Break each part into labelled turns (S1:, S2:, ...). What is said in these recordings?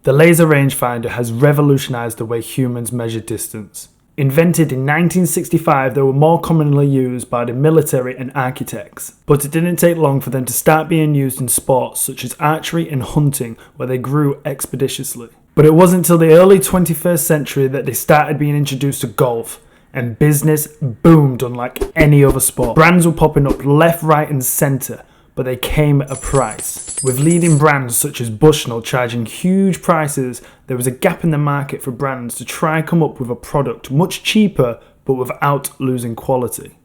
S1: The laser rangefinder has revolutionized the way humans measure distance. Invented in 1965, they were more commonly used by the military and architects, but it didn't take long for them to start being used in sports such as archery and hunting, where they grew expeditiously. But it wasn't until the early 21st century that they started being introduced to golf, and business boomed unlike any other sport. Brands were popping up left, right and centre, but they came at a price. With leading brands such as Bushnell charging huge prices, there was a gap in the market for brands to try and come up with a product much cheaper but without losing quality.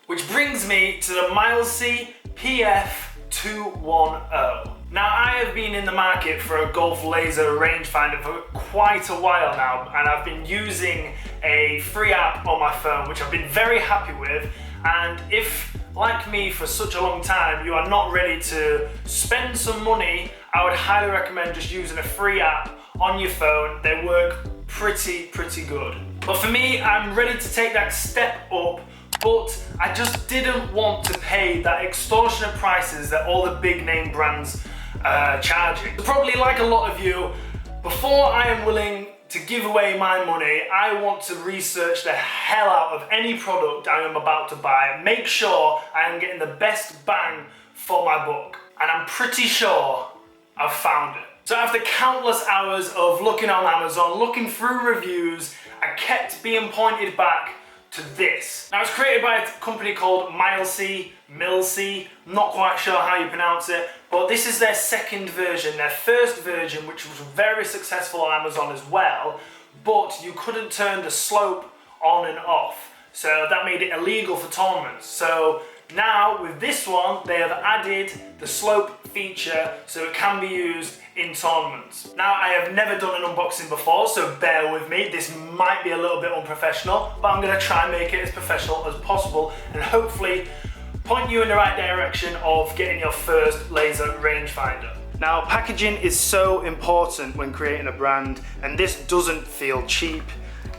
S1: Which brings me to the Mileseey PF210. Now, I have been in the market for a golf laser rangefinder for quite a while now, and I've been using a free app on my phone which I've been very happy with. And if, like me, for such a long time, you are not ready to spend some money, I would highly recommend just using a free app on your phone. They work pretty good. But for me, I'm ready to take that step up, but I just didn't want to pay that extortionate prices that all the big name brands are charging. Probably like a lot of you, before I am willing to give away my money, I want to research the hell out of any product I am about to buy, make sure I am getting the best bang for my buck. And I'm pretty sure I've found it. So after countless hours of looking on Amazon, looking through reviews, I kept being pointed back to this. Now, it's created by a company called Mileseey, not quite sure how you pronounce it, but this is their second version. Their first version, which was very successful on Amazon as well, but you couldn't turn the slope on and off. So that made it illegal for tournaments. So now with this one, they have added the slope feature so it can be used in tournaments. Now, I have never done an unboxing before, so bear with me. This might be a little bit unprofessional, but I'm gonna try and make it as professional as possible and hopefully point you in the right direction of getting your first laser rangefinder. Now, packaging is so important when creating a brand, and this doesn't feel cheap.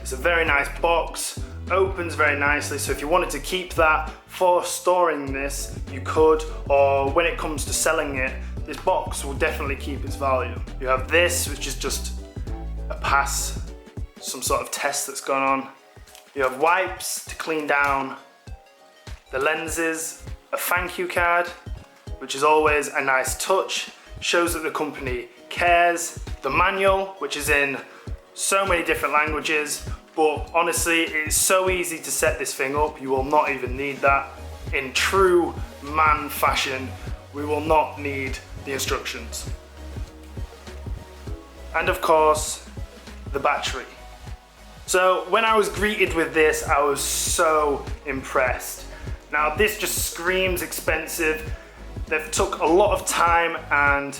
S1: It's a very nice box, opens very nicely, so if you wanted to keep that for storing this, you could, or when it comes to selling it, this box will definitely keep its value. You have this, which is just a pass, some sort of test that's gone on. You have wipes to clean down the lenses, a thank you card, which is always a nice touch, shows that the company cares. The manual, which is in so many different languages, but honestly, it's so easy to set this thing up, you will not even need that. In true man fashion, we will not need the instructions. And of course, the battery. So when I was greeted with this, I was so impressed. Now, this just screams expensive. They've took a lot of time and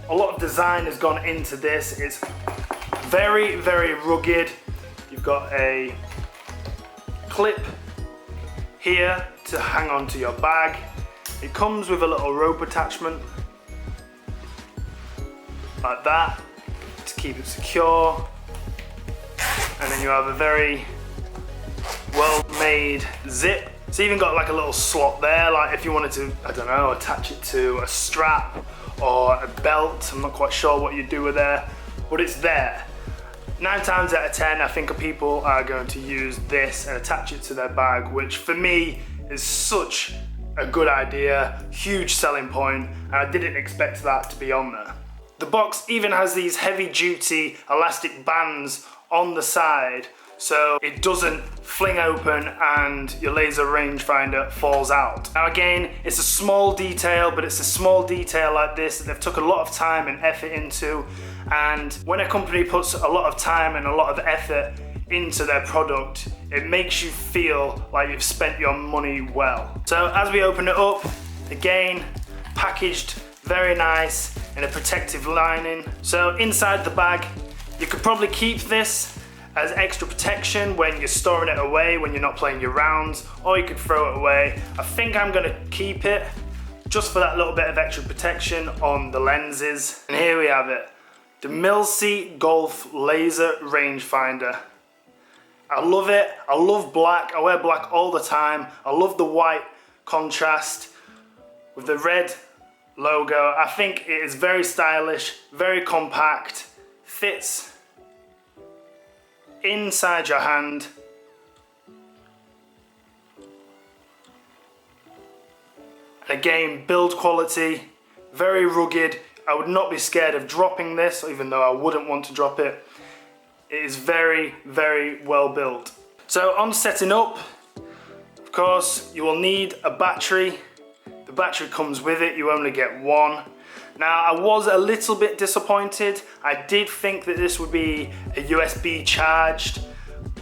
S1: a lot of design has gone into this. It's very rugged. You've got a clip here to hang on to your bag. It comes with a little rope attachment like that to keep it secure, and then you have a very well made zip. It's even got like a little slot there, like if you wanted to, I don't know, attach it to a strap or a belt. I'm not quite sure what you do with there, but it's there. 9 times out of 10, I think people are going to use this and attach it to their bag, which for me is such a good idea, huge selling point, and I didn't expect that to be on there. The box even has these heavy duty elastic bands on the side, so it doesn't fling open and your laser rangefinder falls out. Now again, it's a small detail, but it's a small detail like this that they've took a lot of time and effort into, and when a company puts a lot of time and a lot of effort into their product, it makes you feel like you've spent your money well. So as we open it up, again, packaged very nice in a protective lining. So inside the bag, you could probably keep this as extra protection when you're storing it away, when you're not playing your rounds, or you could throw it away. I think I'm gonna keep it just for that little bit of extra protection on the lenses. And here we have it, the Mileseey Golf Laser Rangefinder. I love it, I love black, I wear black all the time. I love the white contrast with the red logo. I think it is very stylish, very compact, fits inside your hand. And again, build quality, very rugged. I would not be scared of dropping this, even though I wouldn't want to drop it. It is very, very well built. So on setting up, of course, you will need a battery. The battery comes with it, you only get one. Now, I was a little bit disappointed. I did think that this would be a USB charged,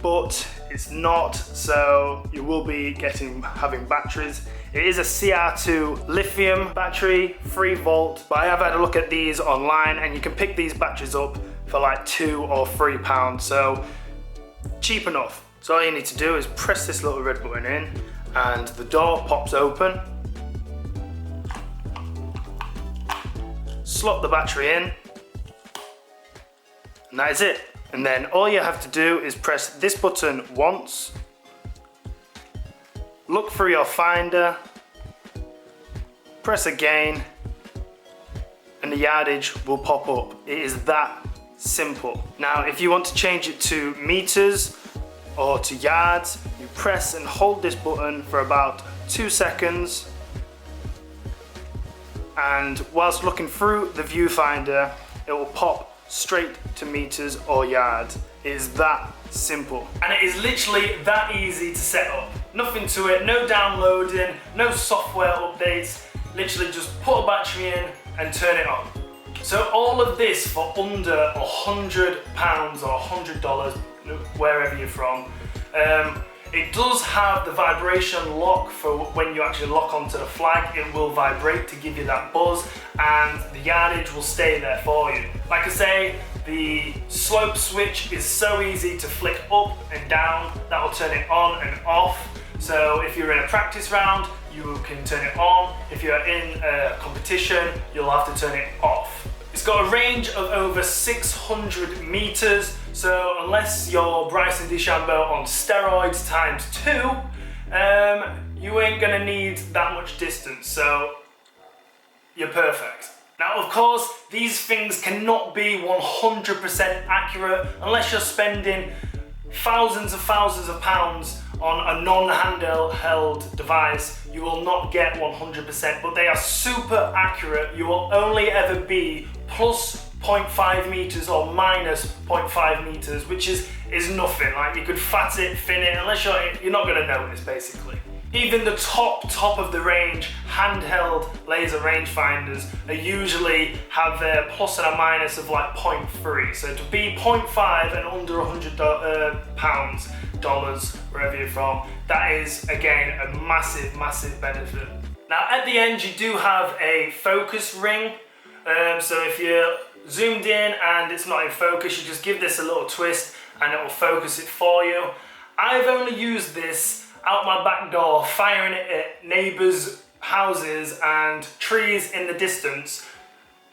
S1: but it's not, so you will be having batteries. It is a CR2 lithium battery, 3 volt, but I have had a look at these online and you can pick these batteries up for like £2 or £3, so cheap enough. So all you need to do is press this little red button in and the door pops open. Slot the battery in, and that is it. And then all you have to do is press this button once, look through your finder, press again, and the yardage will pop up. It is that simple. Now, if you want to change it to meters or to yards, you press and hold this button for about 2 seconds. And whilst looking through the viewfinder, it will pop straight to meters or yards. It is that simple. And it is literally that easy to set up. Nothing to it, no downloading, no software updates. Literally just put a battery in and turn it on. So all of this for under £100 or $100, wherever you're from. It does have the vibration lock for when you actually lock onto the flag. It will vibrate to give you that buzz, and the yardage will stay there for you. Like I say, the slope switch is so easy to flick up and down. That will turn it on and off. So if you're in a practice round, you can turn it on. If you're in a competition, you'll have to turn it off. It's got a range of over 600 meters, so unless you're Bryson DeChambeau on steroids ×2, you ain't gonna need that much distance, so you're perfect. Now, of course, these things cannot be 100% accurate unless you're spending thousands of pounds on a non-handheld device. You will not get 100%, but they are super accurate. You will only ever be plus 0.5 meters or minus 0.5 meters, which is nothing. Like, you could fat it, thin it, unless you're not gonna notice, basically. Even the top of the range handheld laser rangefinders usually have their plus and a minus of like 0.3. So to be 0.5 and under £100, dollars, wherever you're from, that is again a massive benefit. Now at the end you do have a focus ring. So if you're zoomed in and it's not in focus, you just give this a little twist and it will focus it for you. I've only used this out my back door, firing it at neighbours' houses and trees in the distance.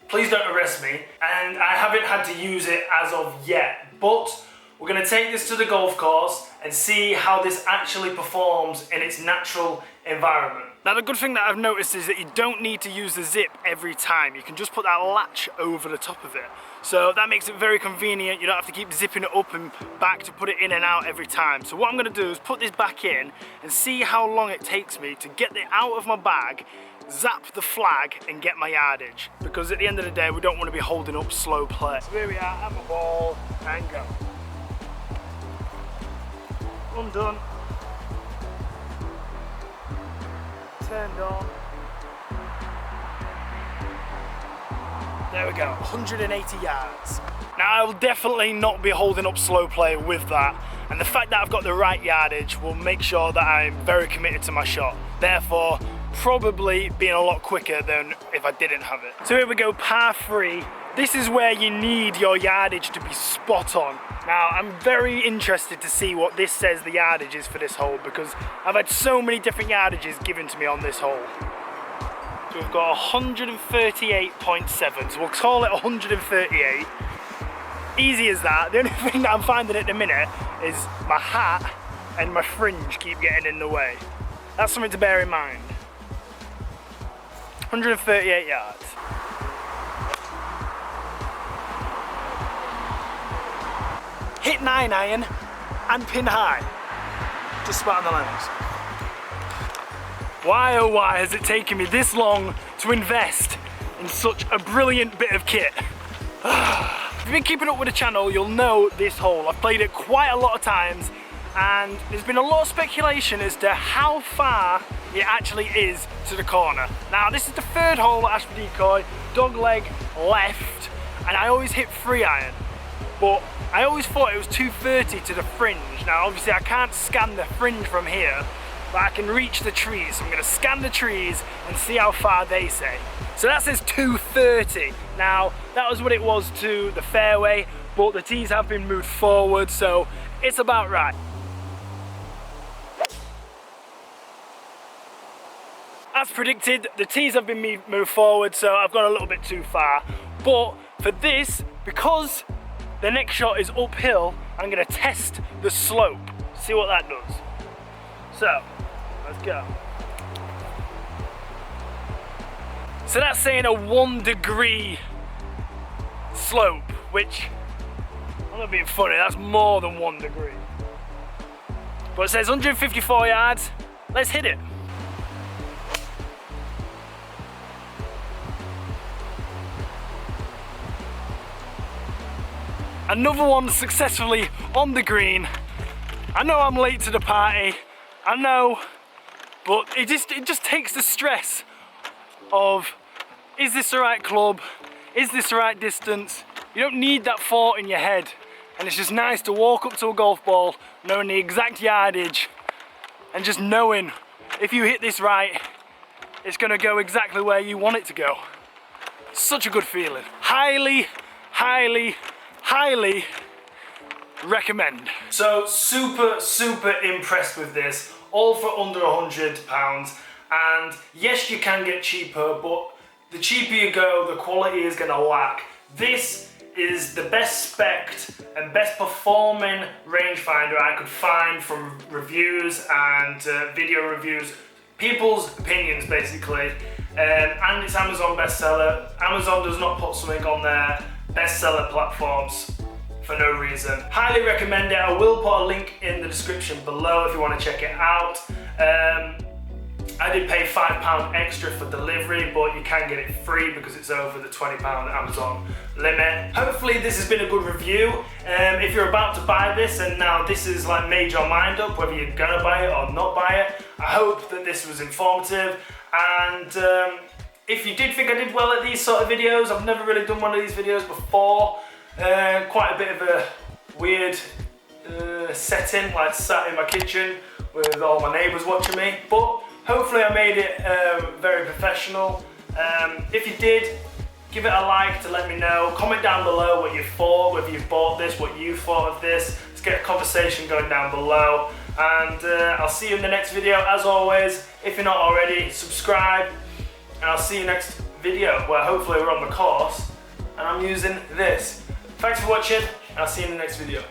S1: Please don't arrest me. And I haven't had to use it as of yet, but we're gonna take this to the golf course and see how this actually performs in its natural environment. Now the good thing that I've noticed is that you don't need to use the zip every time. You can just put that latch over the top of it. So that makes it very convenient. You don't have to keep zipping it up and back to put it in and out every time. So what I'm gonna do is put this back in and see how long it takes me to get it out of my bag, zap the flag and get my yardage. Because at the end of the day, we don't want to be holding up slow play. So here we are, have a ball and go. Undone. Turned on. There we go, 180 yards. Now I will definitely not be holding up slow play with that, and the fact that I've got the right yardage will make sure that I'm very committed to my shot. Therefore, probably being a lot quicker than if I didn't have it. So here we go, par 3. This is where you need your yardage to be spot on. Now, I'm very interested to see what this says the yardage is for this hole, because I've had so many different yardages given to me on this hole. So we've got 138.7, so we'll call it 138. Easy as that. The only thing that I'm finding at the minute is my hat and my fringe keep getting in the way. That's something to bear in mind. 138 yards. Hit 9-iron and pin high. Just spot on the lens. Why oh why has it taken me this long to invest in such a brilliant bit of kit? If you've been keeping up with the channel, you'll know this hole. I've played it quite a lot of times, and there's been a lot of speculation as to how far it actually is to the corner. Now, this is the third hole at Ashford Decoy, dog leg left, and I always hit 3-iron, but I always thought it was 230 to the fringe. Now, obviously I can't scan the fringe from here, but I can reach the trees. So I'm gonna scan the trees and see how far they say. So that says 230. Now, that was what it was to the fairway, but the tees have been moved forward, so it's about right. As predicted, the tees have been moved forward, so I've gone a little bit too far. But for this, because the next shot is uphill, I'm gonna test the slope, see what that does. So, let's go. So that's saying a 1 degree slope, which, I'm not being funny, that's more than 1 degree. But it says 154 yards, let's hit it. Another one successfully on the green. I know I'm late to the party, I know, but it just takes the stress of, is this the right club? Is this the right distance? You don't need that thought in your head, and it's just nice to walk up to a golf ball knowing the exact yardage and just knowing if you hit this right, it's gonna go exactly where you want it to go. Such a good feeling. Highly, highly, highly recommend. So super impressed with this, all for under £100, and yes, you can get cheaper, but the cheaper you go, the quality is gonna lack. This is the best spec'd and best performing rangefinder I could find from reviews and video reviews, people's opinions basically, and it's Amazon bestseller. Amazon does not put something on their bestseller platforms for no reason. Highly recommend it. I will put a link in the description below if you want to check it out. I did pay £5 extra for delivery, but you can get it free because it's over the £20 Amazon limit. Hopefully this has been a good review. If you're about to buy this and now this is like made your mind up whether you're gonna buy it or not buy it, I hope that this was informative. And if you did think I did well at these sort of videos, I've never really done one of these videos before. Quite a bit of a weird setting, like sat in my kitchen with all my neighbours watching me, but hopefully I made it very professional. If you did, give it a like to let me know. Comment down below what you thought, whether you've bought this, what you thought of this. Let's get a conversation going down below. And I'll see you in the next video. As always, if you're not already, subscribe. And I'll see you next video where hopefully we're on the course and I'm using this. Thanks for watching, and I'll see you in the next video.